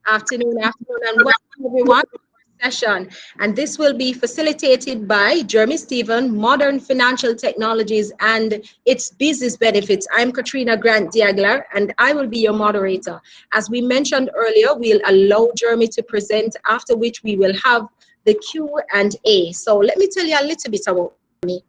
afternoon, and welcome everyone to our session. And this will be facilitated by Jeremy Stephen, Modern Financial Technologies and its Business Benefits. I'm Katrina Grant Diagler, and I will be your moderator. As we mentioned earlier, we'll allow Jeremy to present, after which we will have the Q&A. So let me tell you a little bit about Jeremy.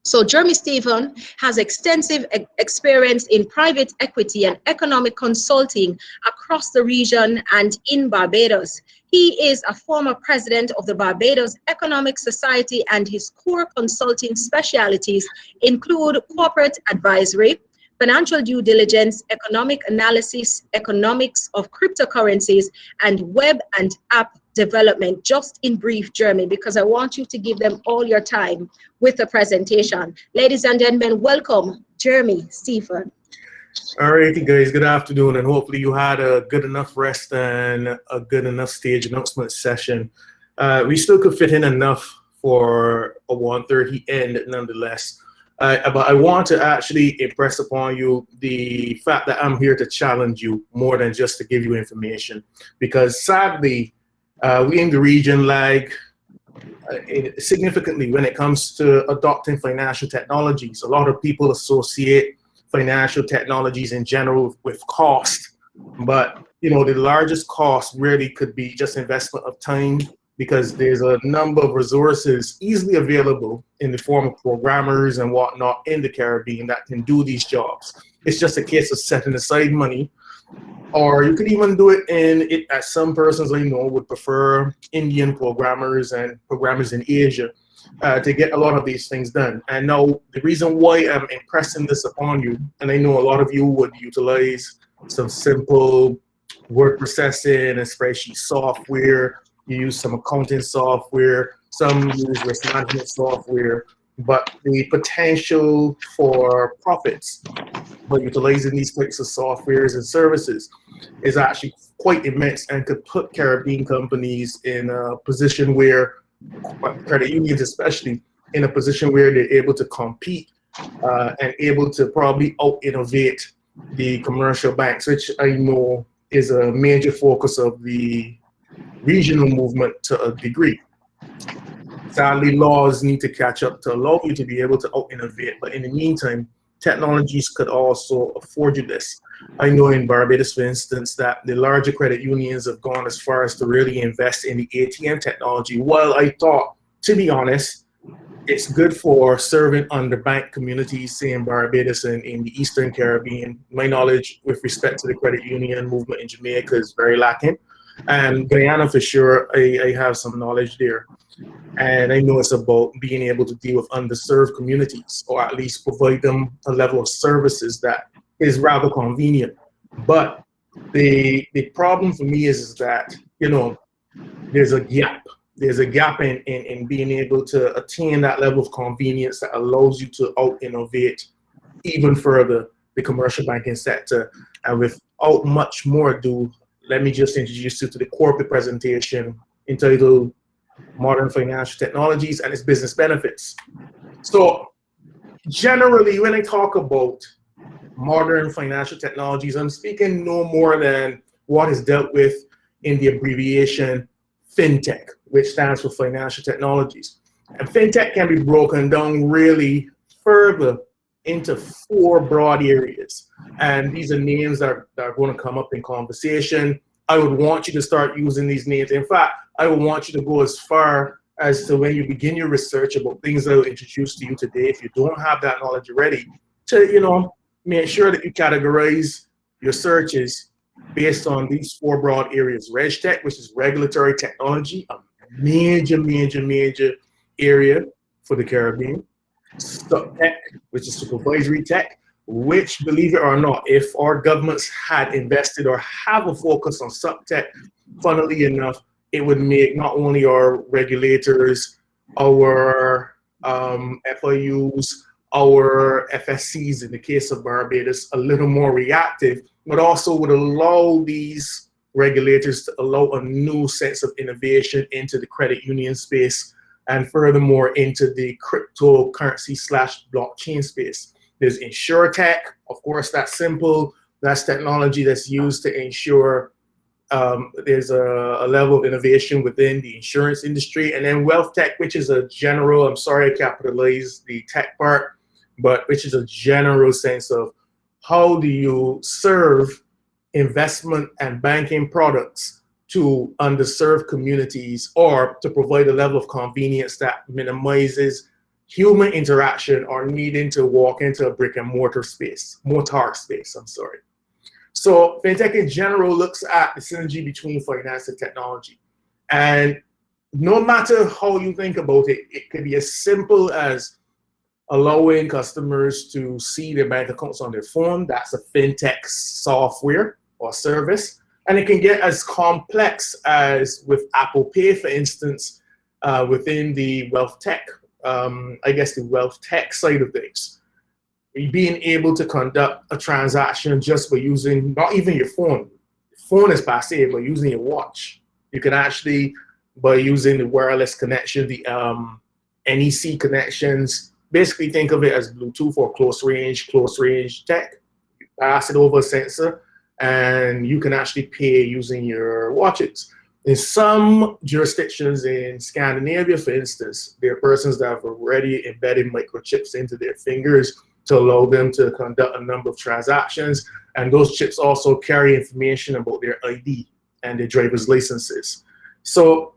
So Jeremy Stephen has extensive experience in private equity and economic consulting across the region and in Barbados. He is a former president of the Barbados Economic Society, and his core consulting specialities include corporate advisory, financial due diligence, economic analysis, economics of cryptocurrencies, and web and app development. Just in brief, Jeremy, because I want you to give them all your time with the presentation. Ladies and gentlemen, welcome, Jeremy Stephen. All righty, guys, good afternoon, and hopefully you had a good enough rest and a good enough stage announcement session. We still could fit in enough for a 1:30 end nonetheless. But I want to actually impress upon you the fact that I'm here to challenge you more than just to give you information, because sadly, we in the region lag significantly when it comes to adopting financial technologies. A lot of people associate financial technologies in general with cost, but the largest cost really could be just investment of time, because there's a number of resources easily available in the form of programmers and whatnot in the Caribbean that can do these jobs. It's just a case of setting aside money. Or you could even do it as some persons I know would prefer Indian programmers and programmers in Asia to get a lot of these things done. And now the reason why I'm impressing this upon you, and I know a lot of you would utilize some simple word processing and spreadsheet software, you use some accounting software, some use risk management software, but the potential for profits by utilizing these types of softwares and services is actually quite immense, and could put Caribbean companies in a position where, credit unions especially, in a position where they're able to compete and able to probably out-innovate the commercial banks, which I know is a major focus of the regional movement to a degree. Sadly, laws need to catch up to allow you to be able to out-innovate, but in the meantime, technologies could also afford you this. I know in Barbados, for instance, that the larger credit unions have gone as far as to really invest in the ATM technology. While I thought, to be honest, it's good for serving underbanked communities, say in Barbados and in the Eastern Caribbean. My knowledge with respect to the credit union movement in Jamaica is very lacking. And Guyana, for sure, I have some knowledge there. And I know it's about being able to deal with underserved communities, or at least provide them a level of services that is rather convenient. But the problem for me is that, there's a gap. There's a gap in being able to attain that level of convenience that allows you to out-innovate even further the commercial banking sector. And without much more ado, let me just introduce you to the corporate presentation entitled Modern Financial Technologies and its Business Benefits. So generally, when I talk about modern financial technologies, I'm speaking no more than what is dealt with in the abbreviation FinTech, which stands for financial technologies. And FinTech can be broken down really further into four broad areas. And these are names that are going to come up in conversation. I would want you to start using these names. In fact, I would want you to go as far as to, when you begin your research about things that I'll introduce to you today, if you don't have that knowledge already, to make sure that you categorize your searches based on these four broad areas. RegTech, which is regulatory technology, a major area for the Caribbean. SupTech, which is supervisory tech, which, believe it or not, if our governments had invested or have a focus on SupTech, funnily enough, it would make not only our regulators, our FIUs, our FSCs in the case of Barbados a little more reactive, but also would allow these regulators to allow a new sense of innovation into the credit union space, and furthermore into the cryptocurrency / blockchain space. There's InsurTech, of course, that's simple. That's technology that's used to insure there's a level of innovation within the insurance industry, and then wealth tech, which is a general, I'm sorry I capitalized the tech part, but which is a general sense of how do you serve investment and banking products to underserved communities, or to provide a level of convenience that minimizes human interaction or needing to walk into a brick and mortar space, I'm sorry. So fintech in general looks at the synergy between finance and technology. And no matter how you think about it, it could be as simple as allowing customers to see their bank accounts on their phone. That's a fintech software or service. And it can get as complex as with Apple Pay, for instance, within the wealth tech, the wealth tech side of things. Being able to conduct a transaction just by using, not even your phone. Phone is passive, but using your watch. You can actually, by using the wireless connection, the NEC connections, basically think of it as Bluetooth or close range tech. You pass it over a sensor, and you can actually pay using your watches. In some jurisdictions in Scandinavia, for instance, there are persons that have already embedded microchips into their fingers to allow them to conduct a number of transactions. And those chips also carry information about their ID and their driver's licenses. So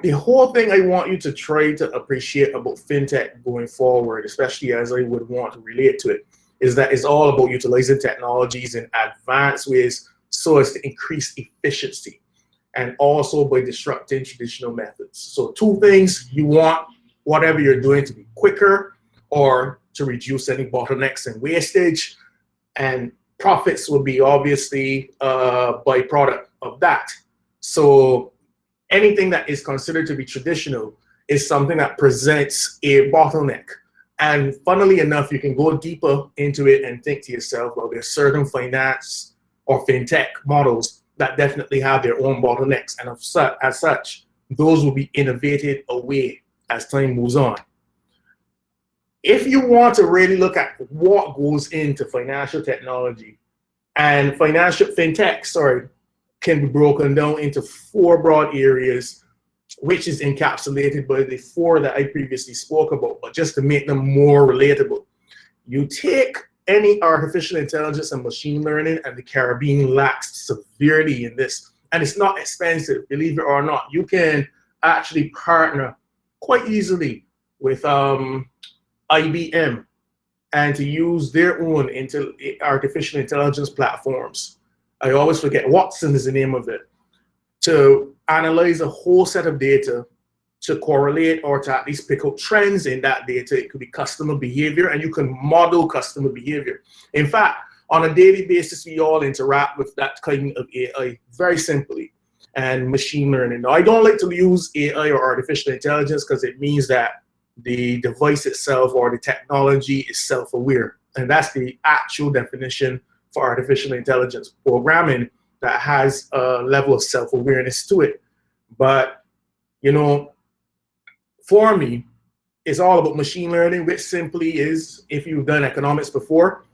the whole thing I want you to try to appreciate about fintech going forward, especially as I would want to relate to it, is that it's all about utilizing technologies in advanced ways so as to increase efficiency, and also by disrupting traditional methods. So two things: you want whatever you're doing to be quicker or to reduce any bottlenecks and wastage, and profits will be obviously a byproduct of that. So anything that is considered to be traditional is something that presents a bottleneck. And funnily enough, you can go deeper into it and think to yourself, well, there's certain finance or fintech models that definitely have their own bottlenecks. And as such, those will be innovated away as time moves on. If you want to really look at what goes into financial technology, and fintech, can be broken down into four broad areas, which is encapsulated by the four that I previously spoke about, but just to make them more relatable. You take any artificial intelligence and machine learning, and the Caribbean lacks severely in this. And it's not expensive, believe it or not. You can actually partner quite easily with IBM and to use their own artificial intelligence platforms. I always forget, Watson is the name of it, to analyze a whole set of data to correlate or to at least pick up trends in that data. It could be customer behavior, and you can model customer behavior. In fact, on a daily basis, we all interact with that kind of AI very simply, and machine learning. Now, I don't like to use AI or artificial intelligence because it means that the device itself or the technology is self-aware. And that's the actual definition for artificial intelligence: programming that has a level of self-awareness to it. But, for me, it's all about machine learning, which simply is, if you've done economics before,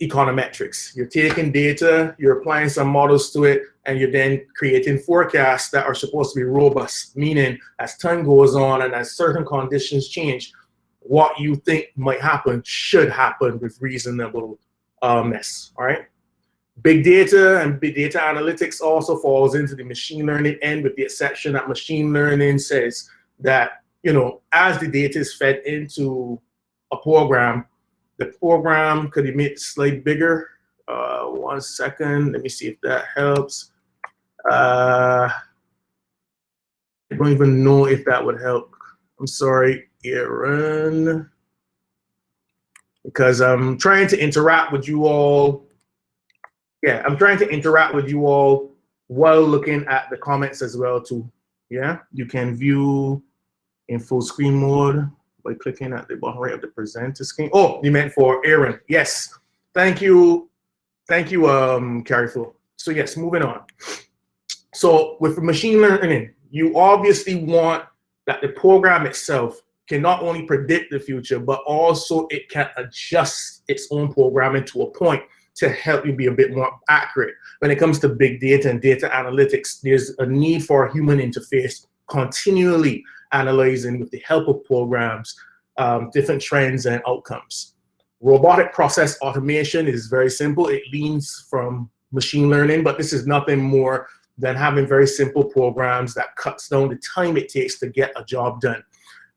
econometrics. You're taking data, you're applying some models to it, and you're then creating forecasts that are supposed to be robust, meaning as time goes on and as certain conditions change, what you think might happen should happen with reasonableness, all right? Big data and big data analytics also falls into the machine learning end, with the exception that machine learning says that, as the data is fed into a program, the program could be made slightly bigger. 1 second, let me see if that helps. I don't even know if that would help. I'm sorry, Aaron, because I'm trying to interact with you all. Yeah, I'm trying to interact with you all while looking at the comments as well too. Yeah, you can view in full screen mode by clicking at the bottom right of the presenter screen. Oh, you meant for Aaron. Yes. Thank you. Thank you, Careful. So yes, moving on. So with machine learning, you obviously want that the program itself can not only predict the future, but also it can adjust its own programming to a point to help you be a bit more accurate. When it comes to big data and data analytics, there's a need for a human interface continually analyzing with the help of programs, different trends and outcomes. Robotic process automation is very simple. It leans from machine learning, but this is nothing more than having very simple programs that cuts down the time it takes to get a job done.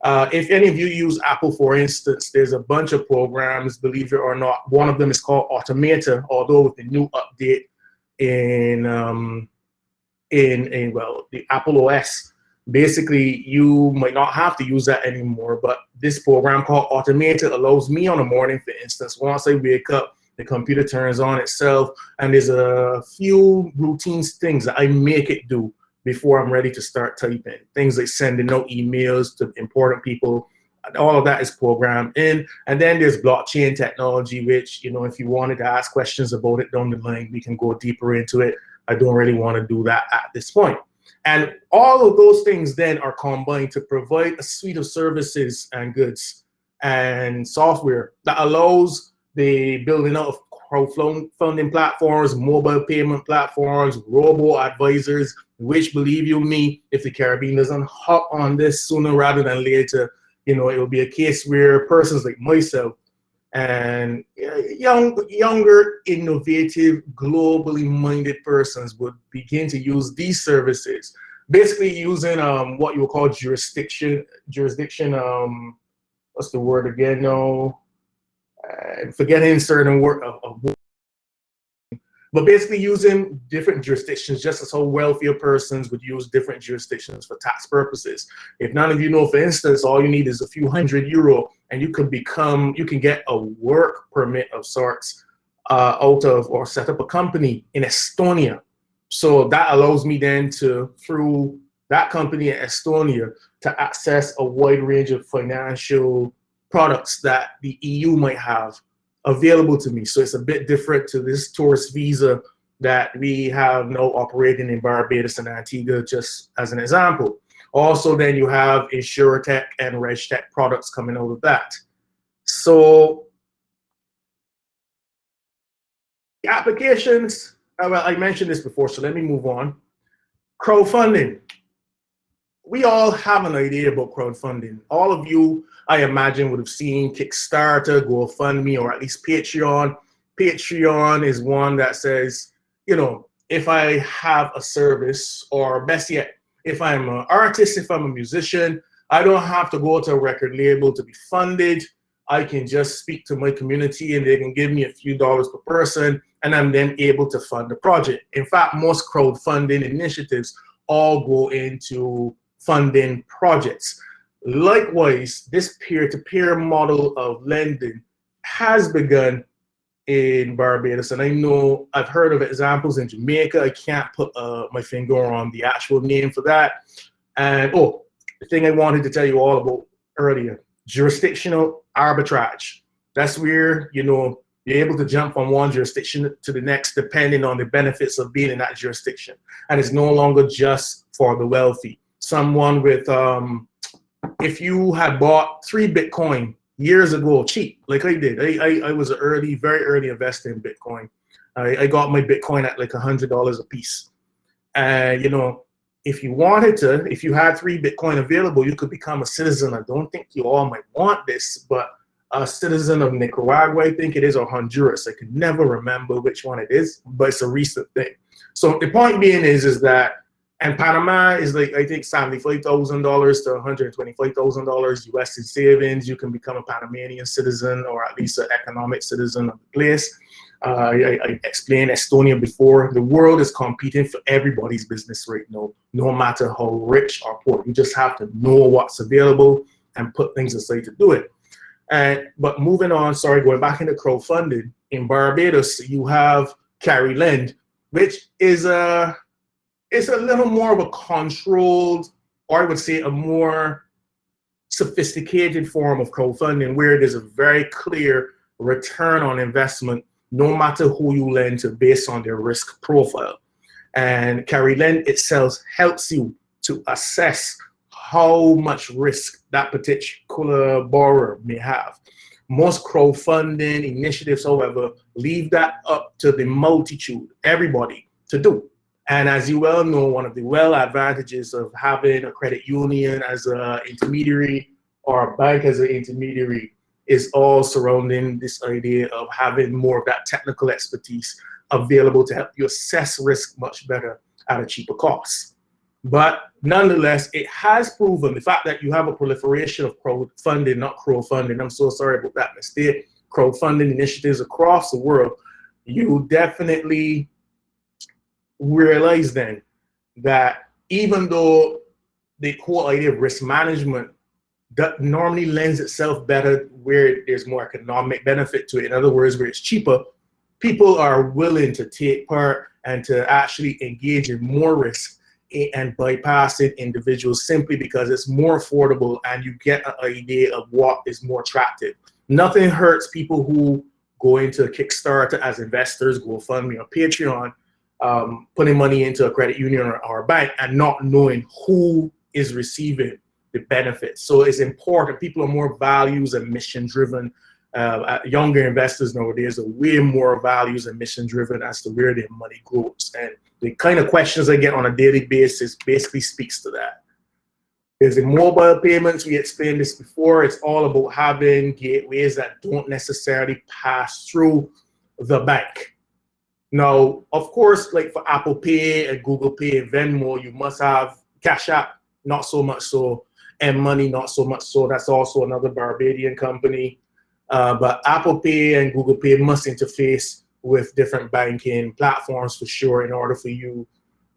If any of you use Apple, for instance, there's a bunch of programs, believe it or not. One of them is called Automator, although with the new update in the Apple OS, basically you might not have to use that anymore. But this program called Automator allows me on a morning, for instance, once I wake up, the computer turns on itself, and there's a few routine things that I make it do before I'm ready to start typing. Things like sending out emails to important people, all of that is programmed in. And then there's blockchain technology, which, you know, if you wanted to ask questions about it down the line, we can go deeper into it. I don't really want to do that at this point. And all of those things then are combined to provide a suite of services and goods and software that allows the building out of crowdfunding platforms, mobile payment platforms, robo-advisors, which, believe you me, if the Caribbean doesn't hop on this sooner rather than later, you know, it will be a case where persons like myself and younger, innovative, globally minded persons would begin to use these services, basically using what you would call jurisdiction, what's the word again? No, forgetting certain word but basically using different jurisdictions, just as how wealthier persons would use different jurisdictions for tax purposes. If none of you know, for instance, all you need is a few €100 and you can get a work permit of sorts out of, or set up a company in Estonia. So that allows me then to, through that company in Estonia, to access a wide range of financial products that the EU might have available to me. So it's a bit different to this tourist visa that we have now operating in Barbados and Antigua, just as an example. Also, then you have InsurTech and RegTech products coming out of that. So the applications, well, I mentioned this before, so let me move on. Crowdfunding. We all have an idea about crowdfunding. All of you, I imagine, would have seen Kickstarter, GoFundMe, or at least Patreon. Patreon is one that says, you know, if I have a service, or best yet, if I'm an artist, if I'm a musician, I don't have to go to a record label to be funded. I can just speak to my community and they can give me a few dollars per person, and I'm then able to fund the project. In fact, most crowdfunding initiatives all go into funding projects. Likewise, this peer-to-peer model of lending has begun in Barbados, and I know I've heard of examples in Jamaica. I can't put my finger on the actual name for that. And oh, the thing I wanted to tell you all about earlier, jurisdictional arbitrage. That's where, you know, you're able to jump from one jurisdiction to the next depending on the benefits of being in that jurisdiction. And it's no longer just for the wealthy. Someone with, if you had bought 3 Bitcoin years ago, cheap, like I did, I was an very early investor in Bitcoin. I got my Bitcoin at like $100 a piece. And, you know, if you wanted to, if you had 3 Bitcoin available, you could become a citizen. I don't think you all might want this, but a citizen of Nicaragua, I think it is, or Honduras. I can never remember which one it is, but it's a recent thing. So the point being is that, and Panama is like, I think, $75,000 to $125,000 US in savings. You can become a Panamanian citizen, or at least an economic citizen of the place. I explained Estonia before. The world is competing for everybody's business right now, no matter how rich or poor. You just have to know what's available and put things aside to do it. But moving on, going back into crowdfunding, in Barbados, you have CariLend, which is it's a little more of a controlled, or I would say a more sophisticated form of crowdfunding, where there's a very clear return on investment, no matter who you lend to, based on their risk profile. And CariLend itself helps you to assess how much risk that particular borrower may have. Most crowdfunding initiatives, however, leave that up to the multitude, everybody, to do. And as you well know, one of the advantages of having a credit union as an intermediary or a bank as an intermediary is all surrounding this idea of having more of that technical expertise available to help you assess risk much better at a cheaper cost. But nonetheless, it has proven the fact that you have a proliferation of crowdfunding, not crowdfunding, I'm so sorry about that mistake, crowdfunding initiatives across the world, you definitely realize then that even though the whole idea of risk management that normally lends itself better where there's more economic benefit to it, in other words, where it's cheaper, people are willing to take part and to actually engage in more risk and bypassing individuals simply because it's more affordable and you get an idea of what is more attractive. Nothing hurts people who go into Kickstarter as investors, GoFundMe or Patreon, putting money into a credit union or a bank and not knowing who is receiving the benefits. So it's important. People are more values and mission driven. Younger investors nowadays are way more values and mission driven as to where their money goes. And the kind of questions I get on a daily basis basically speaks to that. There's the mobile payments. We explained this before. It's all about having gateways that don't necessarily pass through the bank. Now, of course, like for Apple Pay and Google Pay and Venmo, you must have Cash App, not so much so, and Money, not so much so. That's also another Barbadian company. But Apple Pay and Google Pay must interface with different banking platforms for sure in order for you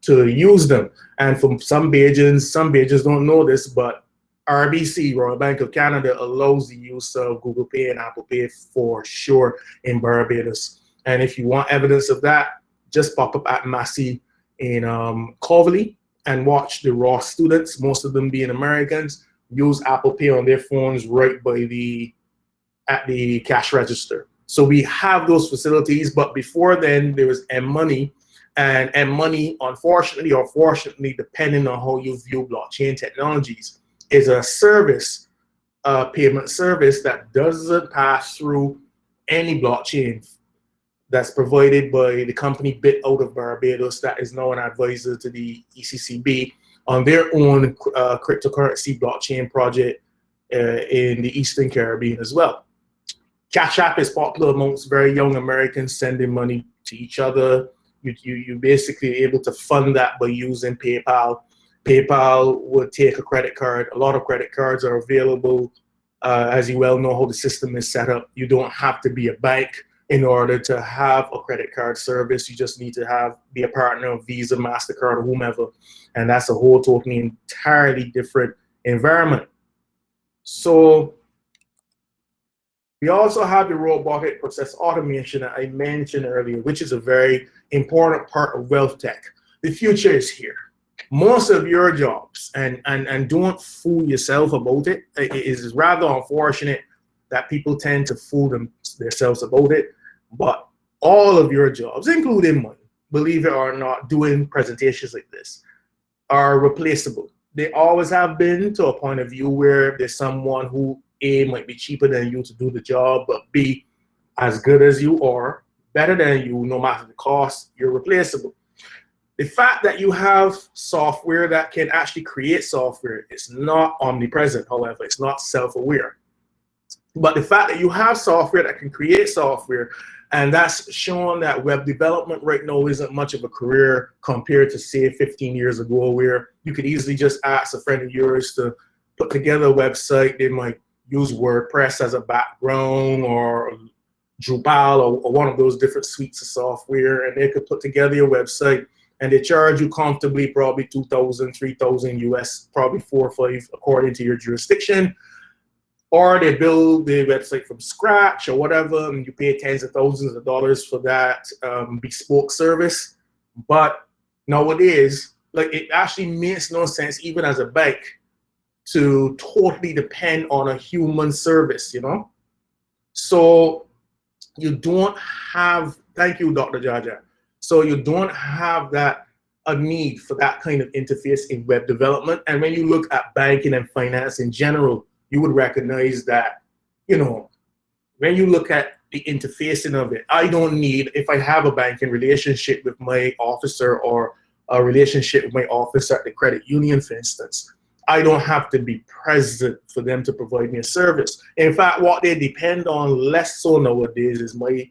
to use them. And for some Bajans don't know this, but RBC, Royal Bank of Canada, allows the use of Google Pay and Apple Pay for sure in Barbados. And if you want evidence of that, just pop up at Massey in Clovelly and watch the raw students, most of them being Americans, use Apple Pay on their phones right by at the cash register. So we have those facilities, but before then there was M-Money, and M-Money, unfortunately or fortunately, depending on how you view blockchain technologies, is a service, a payment service that doesn't pass through any blockchain. That's provided by the company Bit out of Barbados that is now an advisor to the ECCB on their own cryptocurrency blockchain project in the Eastern Caribbean as well. Cash App is popular amongst very young Americans sending money to each other. You basically able to fund that by using PayPal. PayPal would take a credit card. A lot of credit cards are available. As you well know how the system is set up, you don't have to be a bank in order to have a credit card service. You just need to be a partner of Visa, MasterCard, or whomever. And that's a whole totally entirely different environment. So we also have the robotic process automation that I mentioned earlier, which is a very important part of wealth tech. The future is here. Most of your jobs, and don't fool yourself about it, it is rather unfortunate that people tend to fool themselves about it, but all of your jobs, including mine, believe it or not, doing presentations like this, are replaceable. They always have been, to a point of view where there's someone who A, might be cheaper than you to do the job, but B, as good as you are, better than you, no matter the cost, you're replaceable. The fact that you have software that can actually create software is not omnipresent, however, it's not self-aware. But the fact that you have software that can create software, and that's shown that web development right now isn't much of a career compared to, say, 15 years ago, where you could easily just ask a friend of yours to put together a website. They might use WordPress as a background or Drupal or one of those different suites of software, and they could put together your website, and they charge you comfortably probably $2,000, $3,000 US, probably 4 or 5 according to your jurisdiction. Or they build the website from scratch or whatever, and you pay tens of thousands of dollars for that bespoke service. But nowadays, like, it actually makes no sense, even as a bank, to totally depend on a human service, you know? So you don't have, thank you, Dr. Jaja. So you don't have a need for that kind of interface in web development. And when you look at banking and finance in general, you would recognize that, you know, when you look at the interfacing of it, I don't need, if I have a banking relationship with my officer or a relationship with my officer at the credit union, for instance, I don't have to be present for them to provide me a service. In fact, what they depend on less so nowadays is my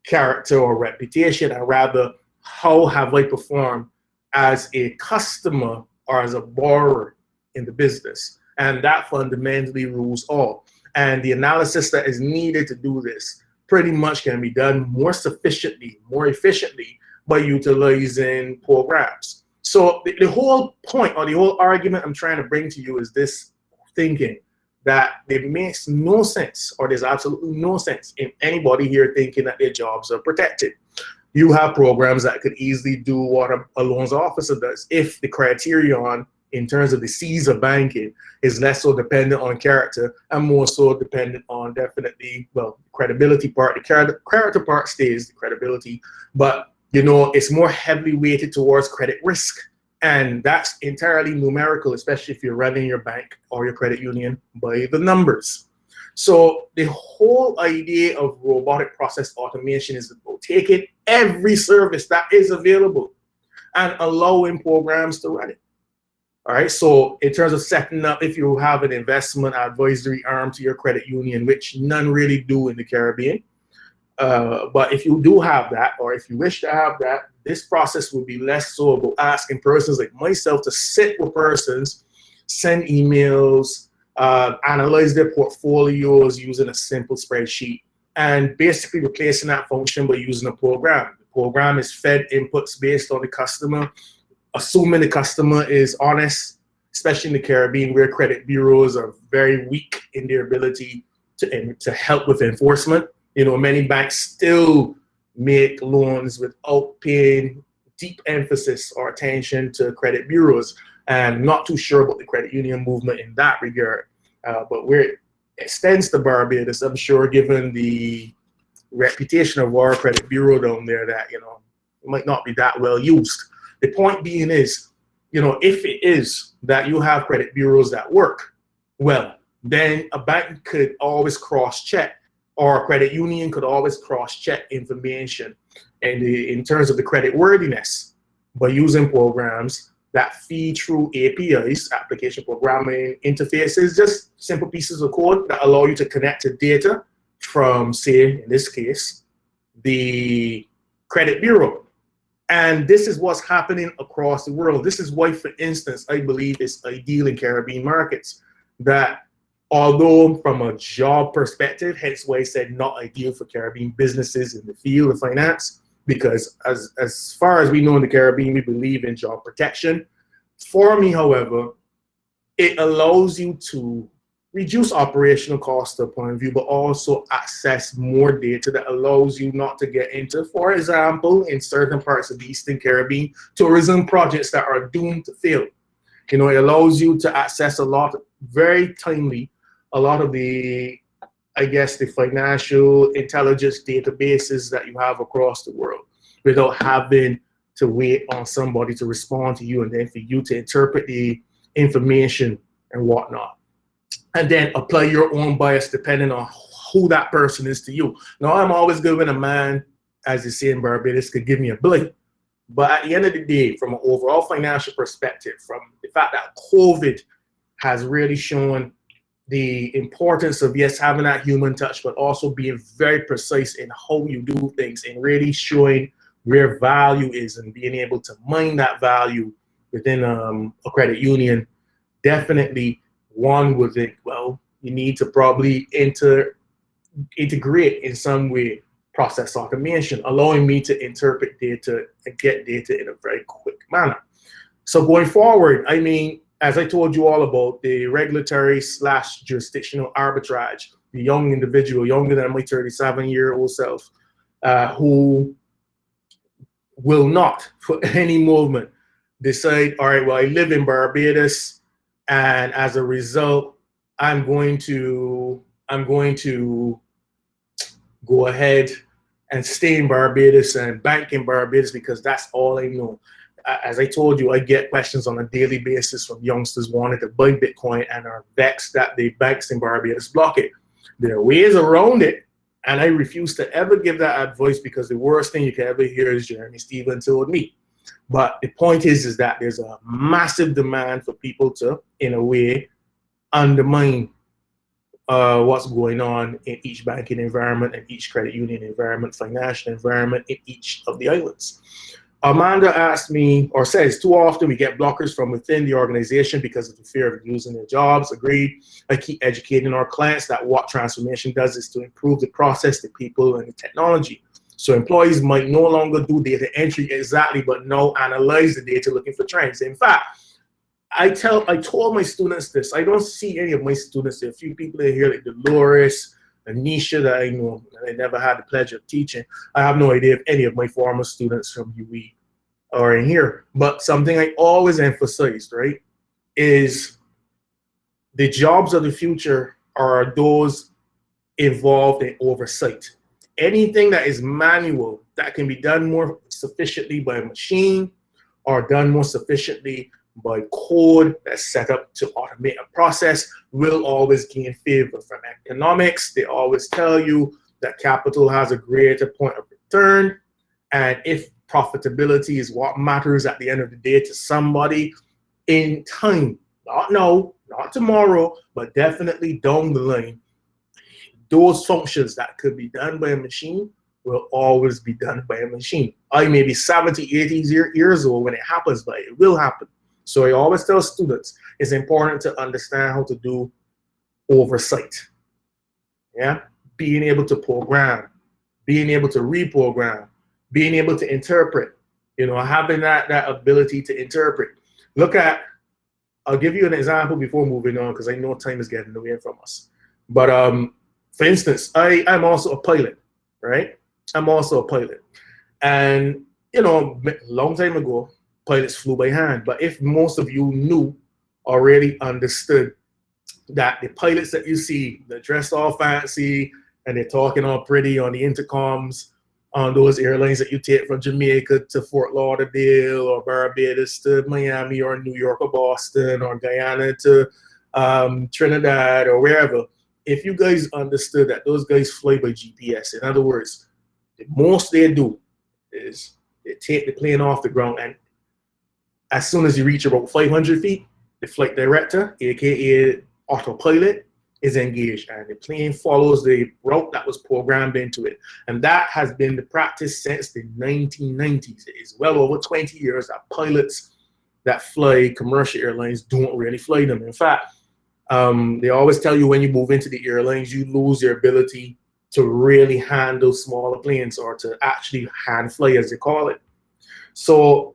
character or reputation, and rather how have I performed as a customer or as a borrower in the business. And that fundamentally rules all. And the analysis that is needed to do this pretty much can be done more sufficiently, more efficiently by utilizing programs. So the whole point or the whole argument I'm trying to bring to you is this thinking that it makes no sense, or there's absolutely no sense in anybody here thinking that their jobs are protected. You have programs that could easily do what a loans officer does if the criterion in terms of the C's of banking is less so dependent on character and more so dependent on definitely, well, credibility part. The character part stays, the credibility, but you know, it's more heavily weighted towards credit risk. And that's entirely numerical, especially if you're running your bank or your credit union by the numbers. So the whole idea of robotic process automation is about taking every service that is available and allowing programs to run it. All right, so in terms of setting up, if you have an investment advisory arm to your credit union, which none really do in the Caribbean, but if you do have that, or if you wish to have that, this process would be less so about asking persons like myself to sit with persons, send emails, analyze their portfolios using a simple spreadsheet, and basically replacing that function by using a program. The program is fed inputs based on the customer, assuming the customer is honest, especially in the Caribbean where credit bureaus are very weak in their ability to help with enforcement. You know, many banks still make loans without paying deep emphasis or attention to credit bureaus, and not too sure about the credit union movement in that regard. But where it extends to Barbados, I'm sure given the reputation of our credit bureau down there that, you know, it might not be that well used. The point being is, you know, if it is that you have credit bureaus that work well, then a bank could always cross-check, or a credit union could always cross-check information and in terms of the credit worthiness by using programs that feed through APIs, application programming interfaces, just simple pieces of code that allow you to connect to data from, say, in this case, the credit bureau. And this is what's happening across the world. This is why, for instance, I believe it's ideal in Caribbean markets, that although from a job perspective, hence why I said not ideal for Caribbean businesses in the field of finance, because as far as we know in the Caribbean, we believe in job protection. For me, however, it allows you to reduce operational costs to a point of view, but also access more data that allows you not to get into, for example, in certain parts of the Eastern Caribbean, tourism projects that are doomed to fail. You know, it allows you to access a lot, very timely, a lot of the, I guess, the financial intelligence databases that you have across the world without having to wait on somebody to respond to you and then for you to interpret the information and whatnot. And then apply your own bias depending on who that person is to you. Now, I'm always good when a man, as you say in Barbados, could give me a blink. But at the end of the day, from an overall financial perspective, from the fact that COVID has really shown the importance of, yes, having that human touch, but also being very precise in how you do things and really showing where value is and being able to mine that value within a credit union, definitely one would think, well, you need to probably integrate in some way process automation, allowing me to interpret data and get data in a very quick manner. So going forward, I mean, as I told you all about the regulatory / jurisdictional arbitrage, the young individual, younger than my 37-year-old self, who will not, for any moment, decide, all right, well, I live in Barbados, and as a result, I'm going to go ahead and stay in Barbados and bank in Barbados because that's all I know. As I told you, I get questions on a daily basis from youngsters wanting to buy Bitcoin and are vexed that the banks in Barbados block it. There are ways around it, And I refuse to ever give that advice, because the worst thing you can ever hear is Jeremy Stevens told me. But the point is that there's a massive demand for people to, in a way, undermine what's going on in each banking environment and each credit union environment, financial environment in each of the islands. Amanda asked me, or says, too often we get blockers from within the organization because of the fear of losing their jobs. Agreed. I keep educating our clients that what transformation does is to improve the process, the people, and the technology. So employees might no longer do data entry exactly, but now analyze the data looking for trends. In fact, I told my students this. I don't see any of my students. There are a few people in here like Dolores, Anisha, that I know, and I never had the pleasure of teaching. I have no idea if any of my former students from UE are in here. But something I always emphasized, right, is the jobs of the future are those involved in oversight. Anything that is manual, that can be done more sufficiently by a machine or done more sufficiently by code that's set up to automate a process, will always gain favor from economics. They always tell you that capital has a greater point of return, and if profitability is what matters at the end of the day to somebody in time, not now, not tomorrow, but definitely down the line, those functions that could be done by a machine will always be done by a machine. I may be 70, 80 years old when it happens, but it will happen. So I always tell students, it's important to understand how to do oversight. Yeah, being able to program, being able to reprogram, being able to interpret, having that ability to interpret. Look at, I'll give you an example before moving on, because I know time is getting away from us. But for instance, I'm also a pilot, right? I'm also a pilot. And, long time ago, pilots flew by hand. But if most of you knew or really understood that the pilots that you see, they're dressed all fancy and they're talking all pretty on the intercoms on those airlines that you take from Jamaica to Fort Lauderdale or Barbados to Miami or New York or Boston or Guyana to Trinidad or wherever, if you guys understood that those guys fly by GPS, in other words, the most they do is they take the plane off the ground, and as soon as you reach about 500 feet, the flight director, aka autopilot, is engaged, and the plane follows the route that was programmed into it. And that has been the practice since the 1990s. It is well over 20 years that pilots that fly commercial airlines don't really fly them. In fact, they always tell you when you move into the airlines, you lose your ability to really handle smaller planes, or to actually hand fly, as they call it. So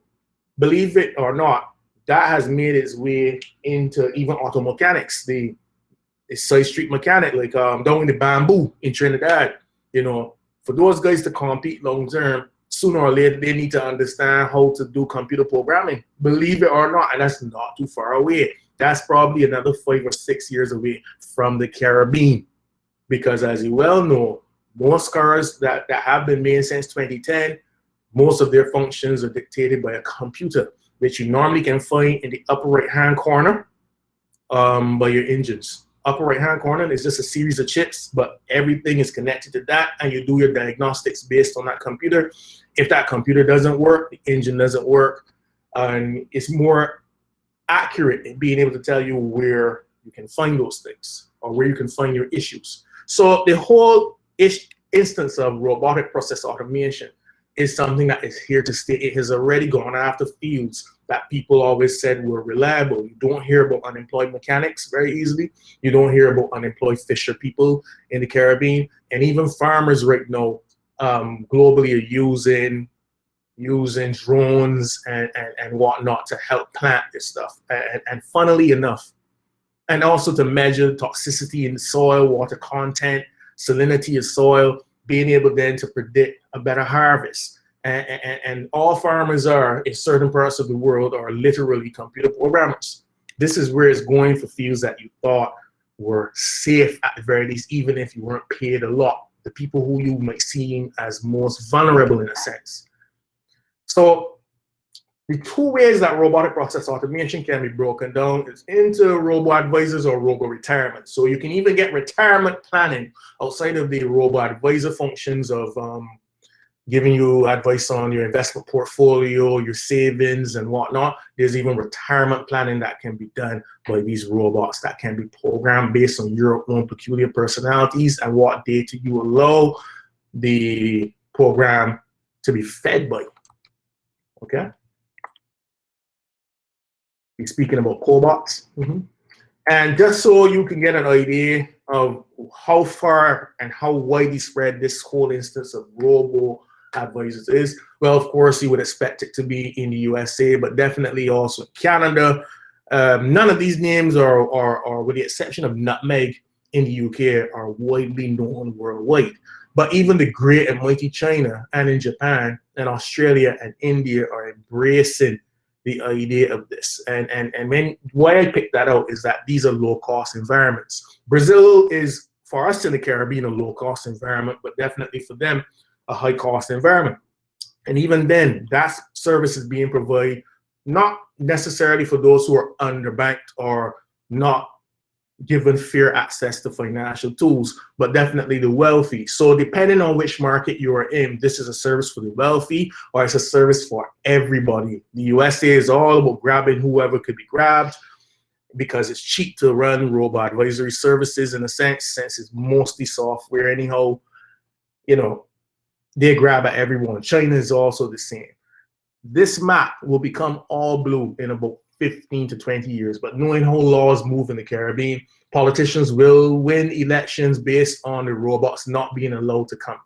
believe it or not, that has made its way into even auto mechanics. The side street mechanic, like down in the Bamboo in Trinidad, for those guys to compete long term, sooner or later they need to understand how to do computer programming. Believe it or not, and that's not too far away. That's probably another 5 or 6 years away from the Caribbean, because as you well know, most cars that have been made since 2010, most of their functions are dictated by a computer, which you normally can find in the upper right-hand corner by your engines. Upper right-hand corner is just a series of chips, but everything is connected to that, and you do your diagnostics based on that computer. If that computer doesn't work, the engine doesn't work, and it's more accurate in being able to tell you where you can find those things or where you can find your issues. So the whole instance of robotic process automation is something that is here to stay. It has already gone after fields that people always said were reliable. You don't hear about unemployed mechanics very easily. You don't hear about unemployed fisher people in the Caribbean. And even farmers right now globally are using drones and whatnot to help plant this stuff. And funnily enough, and also to measure toxicity in the soil, water content, salinity of soil, being able then to predict a better harvest. And all farmers are, in certain parts of the world, are literally computer programmers. This is where it's going for fields that you thought were safe at the very least, even if you weren't paid a lot. The people who you might see as most vulnerable in a sense. So The two ways that robotic process automation can be broken down is into robo-advisors or robo-retirement. So you can even get retirement planning outside of the robo-advisor functions of giving you advice on your investment portfolio, your savings and whatnot. There's even retirement planning that can be done by these robots that can be programmed based on your own peculiar personalities and what data you allow the program to be fed by. Okay? We're speaking about cobots. And just so you can get an idea of how far and how widely spread this whole instance of robo advisors is, well, of course, you would expect it to be in the USA, but definitely also Canada. None of these names are, with the exception of Nutmeg in the UK, are widely known worldwide. But even the great and mighty China and in Japan and Australia and India are embracing the idea of this. And why I picked that out is that these are low-cost environments. Brazil is, for us in the Caribbean, a low-cost environment, but definitely for them, a high-cost environment. And even then, that service is being provided not necessarily for those who are underbanked or not given fair access to financial tools, but definitely the wealthy. So depending on which market you are in, this is a service for the wealthy or it's a service for everybody. The USA is all about grabbing whoever could be grabbed because it's cheap to run robot advisory services in a sense, since it's mostly software anyhow. You know, they grab at everyone. China is also the same. This map will become all blue in about 15 to 20 years, but knowing how laws move in the Caribbean, politicians will win elections based on the robots not being allowed to come,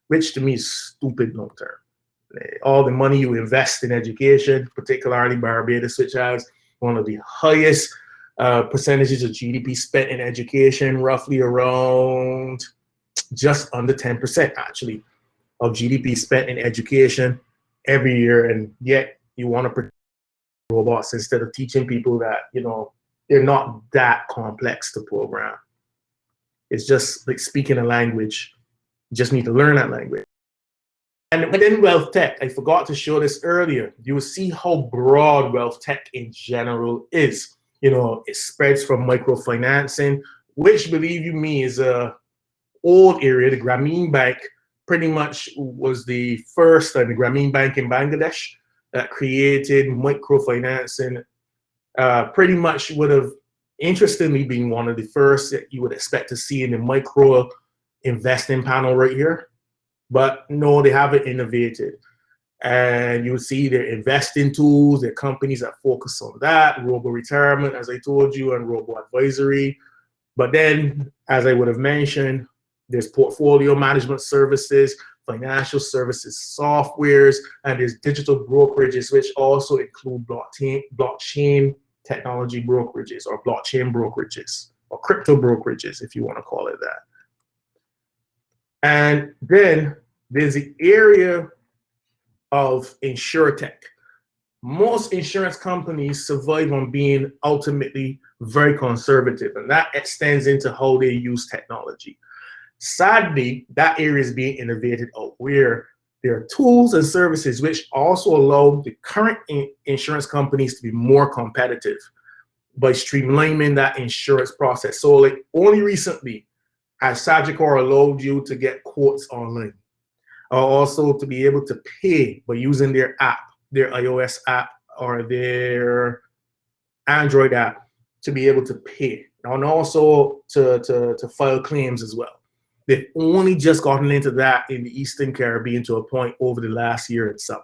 which to me is stupid long term. All the money you invest in education, particularly Barbados, which has one of the highest percentages of GDP spent in education, roughly around just under 10% actually of GDP spent in education every year, and yet you want to protect robots instead of teaching people that, you know, they're not that complex to program. It's just like speaking a language. You just need to learn that language. And within wealth tech, I forgot to show this earlier, you will see how broad wealth tech in general is. You know, it spreads from microfinancing, which, believe you me, is a old area. The Grameen Bank pretty much was the first, and the Grameen Bank in Bangladesh that created microfinancing, pretty much would have interestingly been one of the first that you would expect to see in the micro investing panel right here. But no, they haven't innovated. And you will see their investing tools, their companies that focus on that, robo-retirement, as I told you, and robo-advisory. But then, as I would have mentioned, there's portfolio management services, financial services softwares, and there's digital brokerages, which also include blockchain technology brokerages or blockchain brokerages or crypto brokerages, if you want to call it that. And then there's the area of insurtech. Most insurance companies survive on being ultimately very conservative, and that extends into how they use technology. Sadly, that area is being innovated out where there are tools and services which also allow the current insurance companies to be more competitive by streamlining that insurance process. So like only recently has Sagicor allowed you to get quotes online, or also to be able to pay by using their app, their iOS app or their Android app, to be able to pay, and also to file claims as well. They've only just gotten into that in the Eastern Caribbean to a point over the last year and some.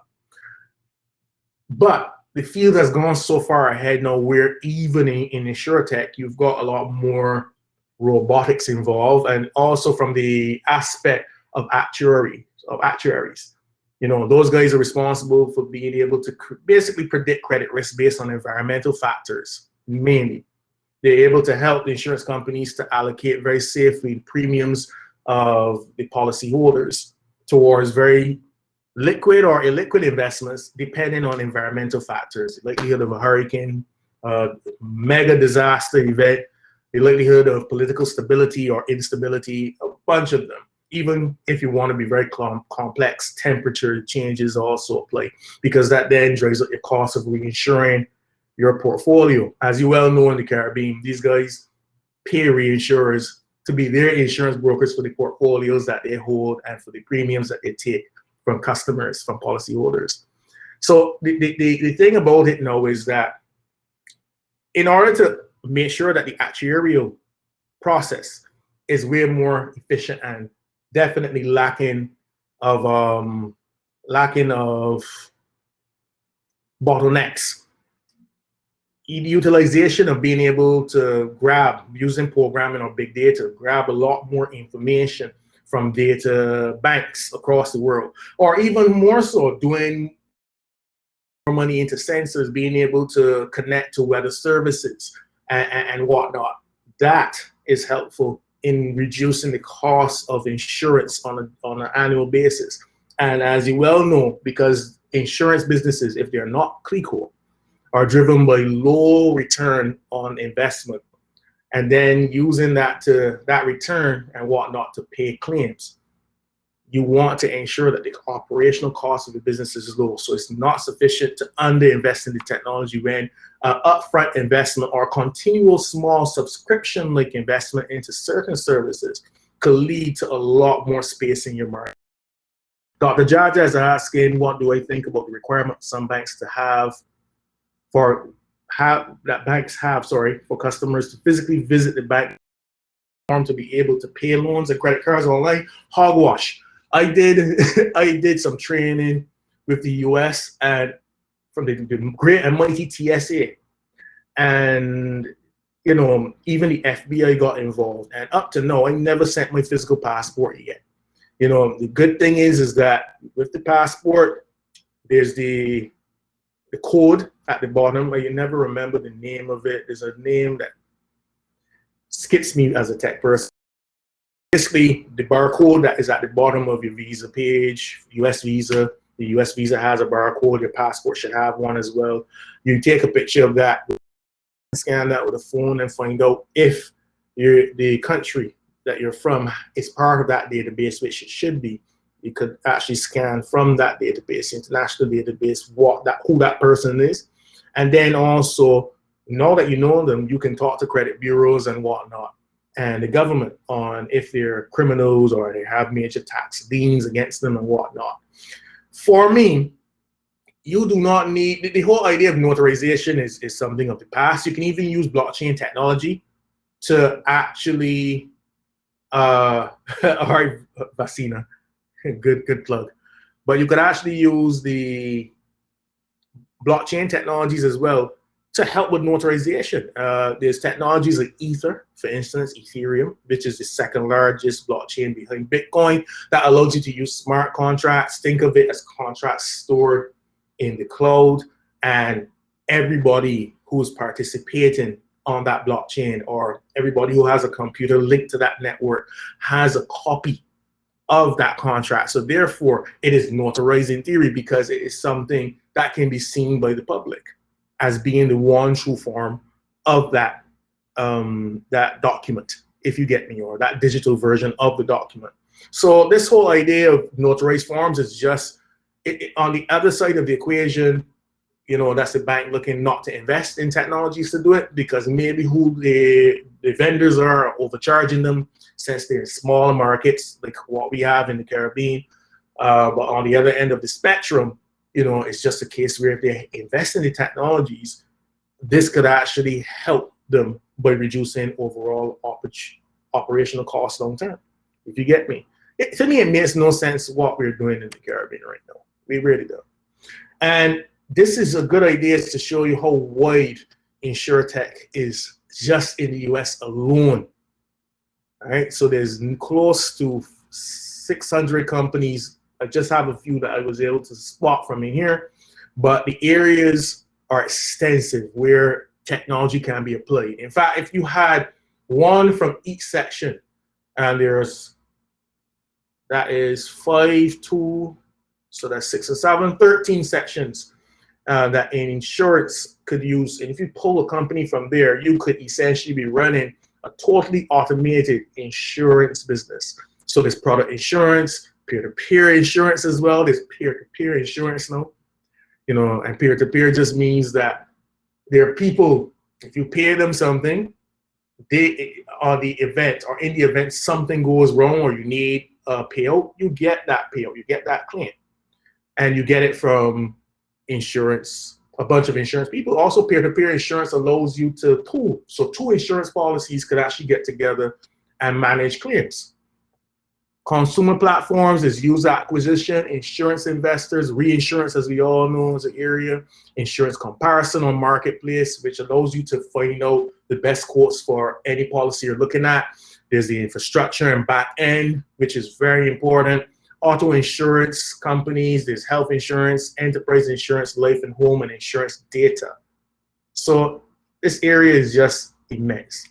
But the field has gone so far ahead now where even in insurtech, you've got a lot more robotics involved, and also from the aspect of actuaries. You know, those guys are responsible for being able to basically predict credit risk based on environmental factors, mainly. They're able to help the insurance companies to allocate very safely premiums of the policyholders towards very liquid or illiquid investments, depending on environmental factors, the likelihood of a hurricane, mega disaster event, the likelihood of political stability or instability, a bunch of them. even if you want to be very complex, temperature changes also apply, because that then drives up your cost of reinsuring your portfolio. As you well know, in the Caribbean, these guys pay reinsurers to be their insurance brokers for the portfolios that they hold and for the premiums that they take from customers, from policyholders. So the thing about it now is that in order to make sure that the actuarial process is way more efficient and definitely lacking of bottlenecks, utilization of being able to grab, using programming or big data, grab a lot more information from data banks across the world, or even more so, doing more money into sensors, being able to connect to weather services and whatnot. That is helpful in reducing the cost of insurance on an annual basis. And as you well know, because insurance businesses, if they're not CLICO, are driven by low return on investment, and then using that return and whatnot to pay claims. You want to ensure that the operational cost of the business is low. So it's not sufficient to underinvest in the technology when upfront investment or continual small subscription-like investment into certain services could lead to a lot more space in your market. Dr. Jaja is asking, what do I think about the requirement some banks to have for customers to physically visit the bank to be able to pay loans and credit cards online? Hogwash. I did some training with the US and from the great and mighty TSA, and even the FBI got involved. And up to now, I never sent my physical passport yet. The good thing is that with the passport, there's the code at the bottom, but you never remember the name of it. There's a name that skips me as a tech person. Basically, the barcode that is at the bottom of your visa page, US Visa, the US Visa has a barcode, your passport should have one as well. You take a picture of that, scan that with a phone, and find out if the country that you're from is part of that database, which it should be. You could actually scan from that database, international database, who that person is. And then also, now that you know them, you can talk to credit bureaus and whatnot, and the government on if they're criminals or they have major tax liens against them and whatnot. For me, you do not need, the whole idea of notarization is something of the past. You can even use blockchain technology to actually, all right, Vasina, good plug. But you could actually use the blockchain technologies as well to help with notarization. There's technologies like Ether, for instance, Ethereum, which is the second largest blockchain behind Bitcoin, that allows you to use smart contracts. Think of it as contracts stored in the cloud, and everybody who's participating on that blockchain, or everybody who has a computer linked to that network, has a copy of that contract. So therefore, it is notarized in theory because it is something that can be seen by the public as being the one true form of that document, if you get me, or that digital version of the document. So this whole idea of notarized forms is just on the other side of the equation. That's the bank looking not to invest in technologies to do it, because maybe who the vendors are overcharging them, since they're smaller markets like what we have in the Caribbean. But on the other end of the spectrum, it's just a case where if they invest in the technologies, this could actually help them by reducing overall operational costs long term, if you get me. To me, it makes no sense what we're doing in the Caribbean right now. We really do. And this is a good idea to show you how wide InsurTech is just in the US alone. All right, so there's close to 600 companies. I just have a few that I was able to spot from in here, but the areas are extensive where technology can be applied. In fact, if you had one from each section, and that is 5, 2, so that's 6 and 7, 13 sections that an insurance could use. And if you pull a company from there, you could essentially be running a totally automated insurance business. So there's product insurance, peer-to-peer insurance as well. There's peer-to-peer insurance now, and peer-to-peer just means that there are people, if you pay them something, they are the event, or in the event something goes wrong or you need a payout, you get that payout, you get that claim. And you get it from insurance, a bunch of insurance people. Also, peer-to-peer insurance allows you to pool. So 2 insurance policies could actually get together and manage claims. Consumer platforms is user acquisition, insurance investors, reinsurance, as we all know, is an area, insurance comparison on marketplace, which allows you to find out the best quotes for any policy you're looking at. There's the infrastructure and back end, which is very important. Auto insurance companies, there's health insurance, enterprise insurance, life and home, and insurance data. So this area is just immense.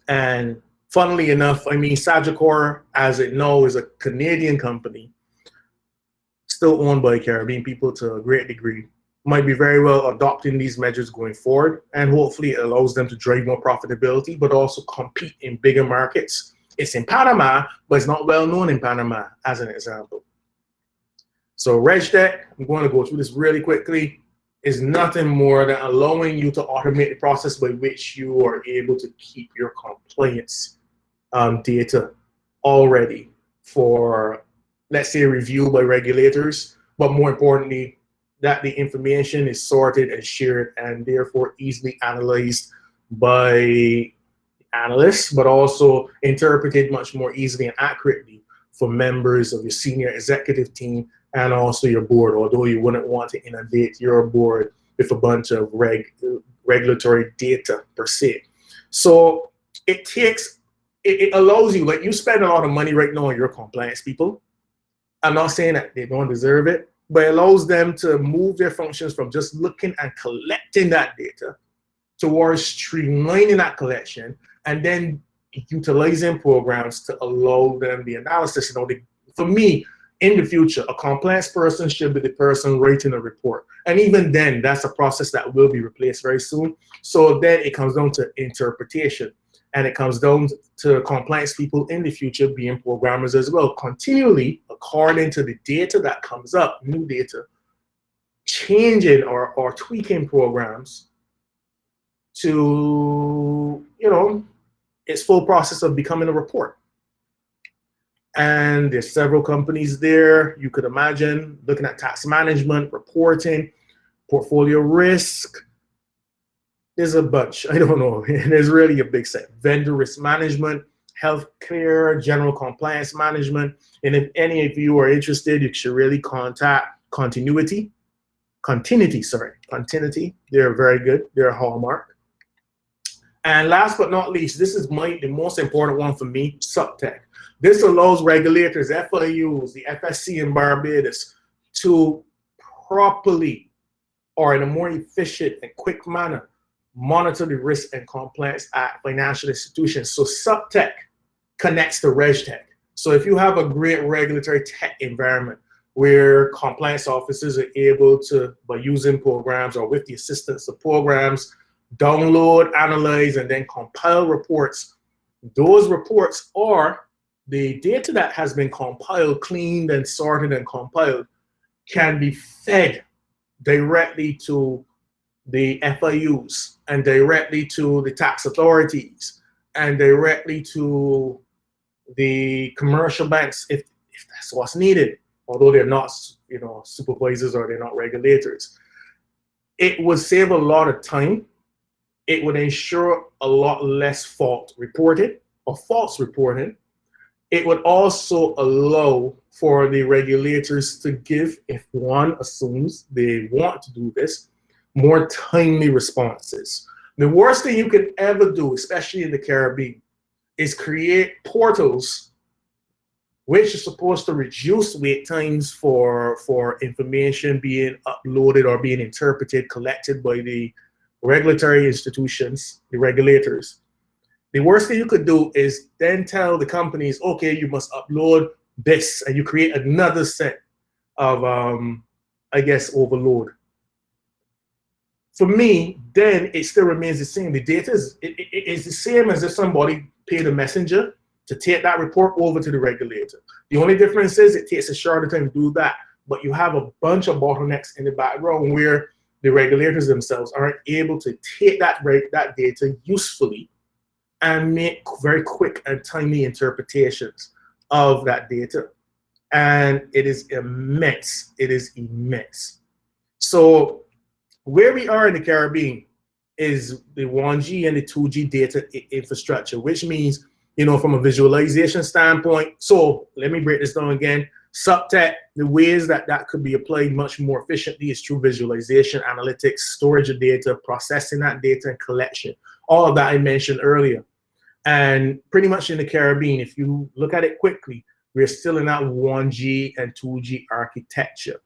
And funnily enough, Sagicor, as it now, is a Canadian company, still owned by Caribbean people to a great degree, might be very well adopting these measures going forward, and hopefully it allows them to drive more profitability, but also compete in bigger markets. It's in Panama, but it's not well known in Panama, as an example. So RegTech, I'm going to go through this really quickly, is nothing more than allowing you to automate the process by which you are able to keep your compliance data already for, let's say, review by regulators, but more importantly, that the information is sorted and shared and therefore easily analyzed by analysts, but also interpreted much more easily and accurately for members of your senior executive team and also your board, although you wouldn't want to inundate your board with a bunch of regulatory data per se. So it allows you, like, you spend a lot of money right now on your compliance people. I'm not saying that they don't deserve it, but it allows them to move their functions from just looking and collecting that data towards streamlining that collection and then utilizing programs to allow them the analysis. For me, in the future, a compliance person should be the person writing a report. And even then, that's a process that will be replaced very soon. So then it comes down to interpretation. And it comes down to compliance people in the future being programmers as well, continually, according to the data that comes up, new data, changing or tweaking programs to, its full process of becoming a report. And there's several companies there. You could imagine looking at tax management, reporting, portfolio risk. There's a bunch, I don't know. There's really a big set. Vendor risk management, healthcare, general compliance management. And if any of you are interested, you should really contact Continuity. They're very good. They're a hallmark. And last but not least, this is the most important one for me, SupTech. This allows regulators, FIUs, the FSC in Barbados, to properly, or in a more efficient and quick manner, monitor the risk and compliance at financial institutions. So SupTech connects to RegTech. So if you have a great regulatory tech environment where compliance officers are able to, by using programs or with the assistance of programs, download, analyze, and then compile reports, those reports are the data that has been compiled, cleaned, and sorted and compiled can be fed directly to the FIUs and directly to the tax authorities and directly to the commercial banks if that's what's needed, although they're not, supervisors or they're not regulators. It would save a lot of time. It would ensure a lot less false reporting. It would also allow for the regulators to give, if one assumes they want to do this, more timely responses. The worst thing you can ever do, especially in the Caribbean, is create portals which are supposed to reduce wait times for information being uploaded or being interpreted, collected by the regulatory institutions, the regulators. The worst thing you could do is then tell the companies, okay, you must upload this, and you create another set of, overload. For me, then it still remains the same. The data is the same as if somebody paid a messenger to take that report over to the regulator. The only difference is it takes a shorter time to do that, but you have a bunch of bottlenecks in the background where the regulators themselves aren't able to take that data usefully and make very quick and timely interpretations of that data. And it is immense. It is immense. So where we are in the Caribbean is the 1G and the 2G data infrastructure, which means, you know, from a visualization standpoint. So let me break this down again. Subtech, the ways that that could be applied much more efficiently is through visualization, analytics, storage of data, processing that data, and collection. All of that I mentioned earlier. And pretty much in the Caribbean, if you look at it quickly, we're still in that 1G and 2G architecture.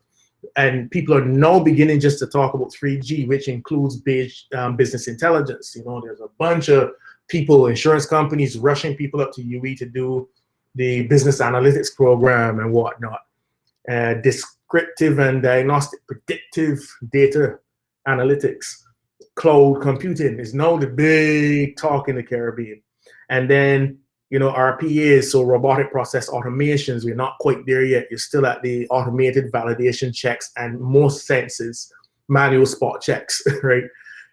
And people are now beginning just to talk about 3G, which includes business intelligence. You know, there's a bunch of people, insurance companies rushing people up to UE to do the business analytics program and whatnot. Descriptive and diagnostic predictive data analytics. Cloud computing is now the big talk in the Caribbean. And then, you know, RPAs, so robotic process automations, we're not quite there yet. You're still at the automated validation checks and most senses, manual spot checks, right?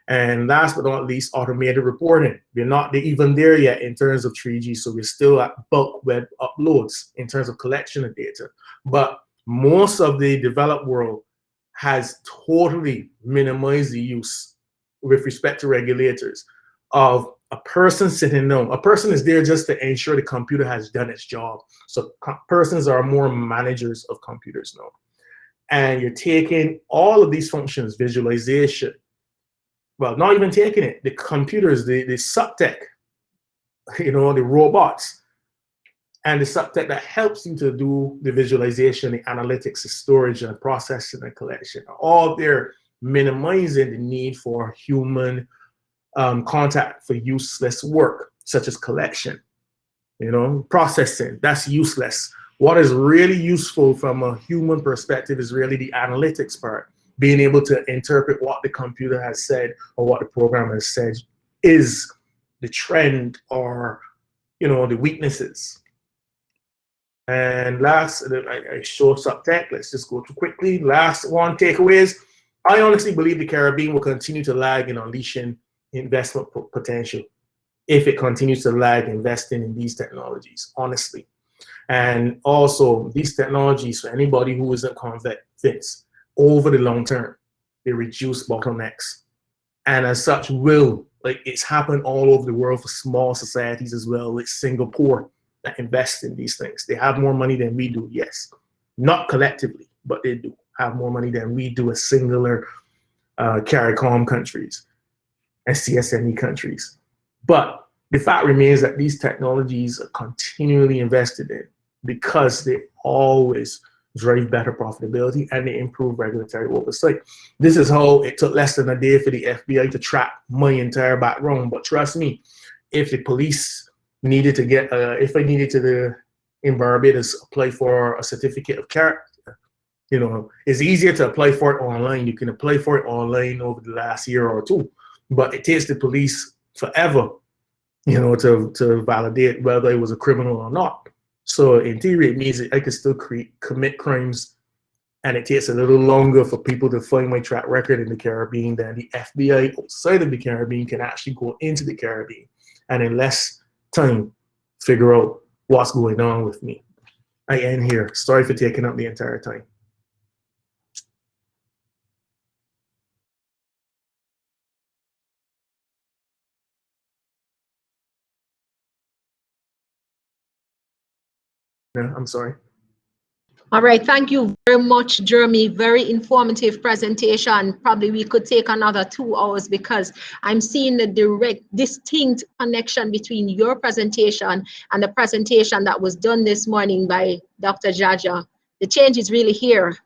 And last but not least, automated reporting. We're not even there yet in terms of 3G, so we're still at bulk web uploads in terms of collection of data. But most of the developed world has totally minimized the use with respect to regulators of a person sitting down. A person is there just to ensure the computer has done its job. So persons are more managers of computers now. And you're taking all of these functions, visualization, well, not even taking it, the computers, the subtech, you know, the robots, and the subtech that helps you to do the visualization, the analytics, the storage and processing and collection. All they're minimizing the need for human contact for useless work, such as collection, you know, processing, that's useless. What is really useful from a human perspective is really the analytics part, being able to interpret what the computer has said or what the program has said is the trend or, you know, the weaknesses. And last, I showed subtech, let's just go through quickly. Last one, takeaways. I honestly believe the Caribbean will continue to lag in unleashing investment potential if it continues to lag investing in these technologies, honestly. And also, these technologies, for anybody who isn't convinced, over the long term, they reduce bottlenecks. And as such, like it's happened all over the world for small societies as well, like Singapore, that invest in these things. They have more money than we do, yes. Not collectively, but they do have more money than we do as singular CARICOM countries and CSME countries. But the fact remains that these technologies are continually invested in because they always drive better profitability and they improve regulatory oversight. This is how it took less than a day for the FBI to track my entire background. But trust me, if the police needed to get, if I needed to, in Barbados, apply for a certificate of character, you know, it's easier to apply for it online. You can apply for it online over the last year or two, but it takes the police forever, you know, to validate whether it was a criminal or not. So in theory, it means that I could still commit crimes, and it takes a little longer for people to find my track record in the Caribbean than the FBI outside of the Caribbean can actually go into the Caribbean and in less time figure out what's going on with me. I end here. Sorry for taking up the entire time. Yeah, I'm sorry. All right, thank you very much, Jeremy. Very informative presentation. Probably we could take another 2 hours because I'm seeing the direct, distinct connection between your presentation and the presentation that was done this morning by Dr. Jaja. The change is really here.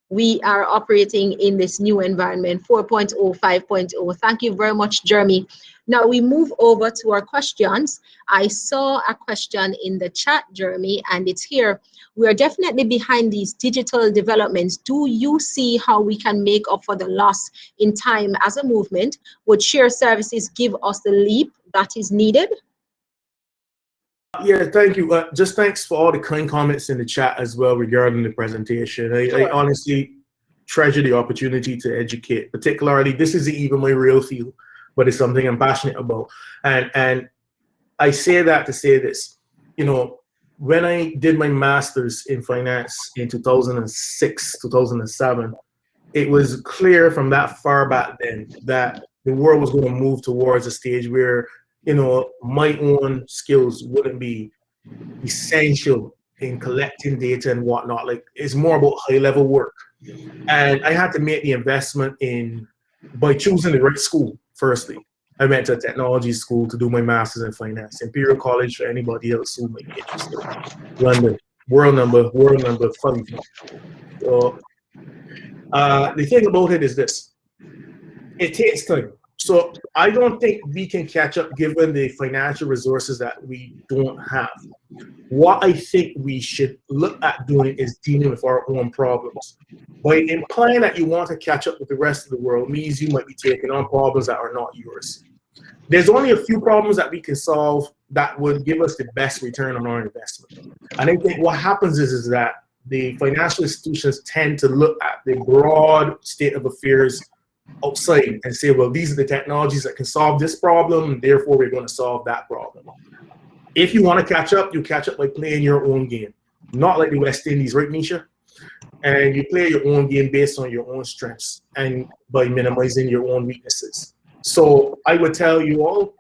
We are operating in this new environment, 4.0, 5.0. Thank you very much, Jeremy. Now we move over to our questions. I saw a question in the chat, Jeremy, and it's here. We are definitely behind these digital developments. Do you see how we can make up for the loss in time as a movement? Would shared services give us the leap that is needed? Yeah, thank you. Just thanks for all the kind comments in the chat as well regarding the presentation. I honestly treasure the opportunity to educate, particularly this isn't even my real field, but it's something I'm passionate about. And I say that to say this, you know, when I did my master's in finance in 2006, 2007, it was clear from that far back then that the world was going to move towards a stage where, you know, my own skills wouldn't be essential in collecting data and whatnot. Like, it's more about high level work. And I had to make the investment in by choosing the right school, firstly. I went to a technology school to do my master's in finance. Imperial College, for anybody else who might be interested. London, world number 5. So the thing about it is this: it takes time. So I don't think we can catch up given the financial resources that we don't have. What I think we should look at doing is dealing with our own problems. By implying that you want to catch up with the rest of the world means you might be taking on problems that are not yours. There's only a few problems that we can solve that would give us the best return on our investment. And I think what happens is that the financial institutions tend to look at the broad state of affairs outside and say, well, these are the technologies that can solve this problem, and therefore we're going to solve that problem. If you want to catch up, you catch up by playing your own game, not like the West Indies, right, Nisha? And you play your own game based on your own strengths and by minimizing your own weaknesses. So I would tell you all,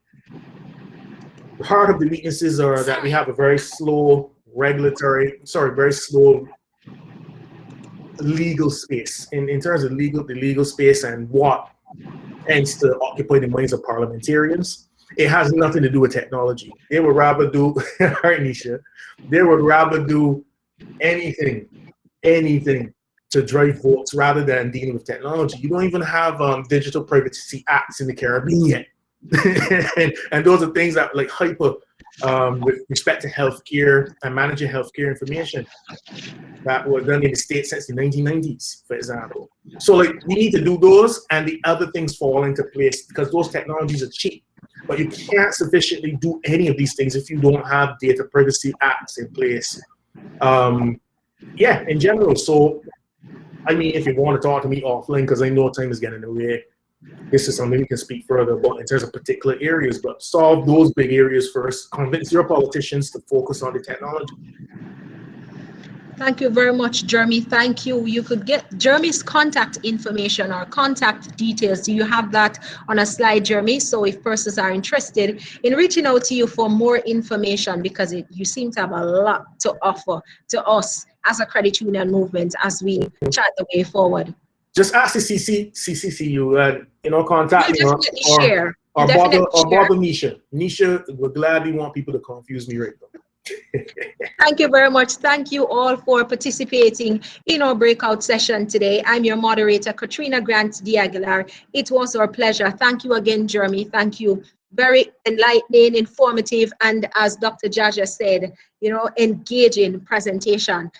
part of the weaknesses are that we have a very slow very slow legal space in terms of the legal space and what tends to occupy the minds of parliamentarians. It has nothing to do with technology. They would rather do, right, Nisha? They would rather do anything to drive votes rather than dealing with technology. You don't even have digital privacy acts in the Caribbean yet. and those are things that like hyper with respect to healthcare and managing healthcare information that were done in the States since the 1990s, for example. So like we need to do those and the other things fall into place because those technologies are cheap. But you can't sufficiently do any of these things if you don't have data privacy acts in place. Yeah, in general. So, I mean, if you want to talk to me offline, because I know time is getting in the way, this is something we can speak further about in terms of particular areas, but solve those big areas first. Convince your politicians to focus on the technology. Thank you very much, Jeremy. Thank you. You could get Jeremy's contact information or contact details. Do you have that on a slide, Jeremy? So if persons are interested in reaching out to you for more information, because you seem to have a lot to offer to us as a credit union movement as we chart the way forward. Just ask the CCCU and contact me or bother Nisha. Nisha would gladly want people to confuse me right now. Thank you very much. Thank you all for participating in our breakout session today. I'm your moderator, Katrina Grant de Aguilar. It was our pleasure. Thank you again, Jeremy. Thank you. Very enlightening, informative, and as Dr. Jaja said, engaging presentation.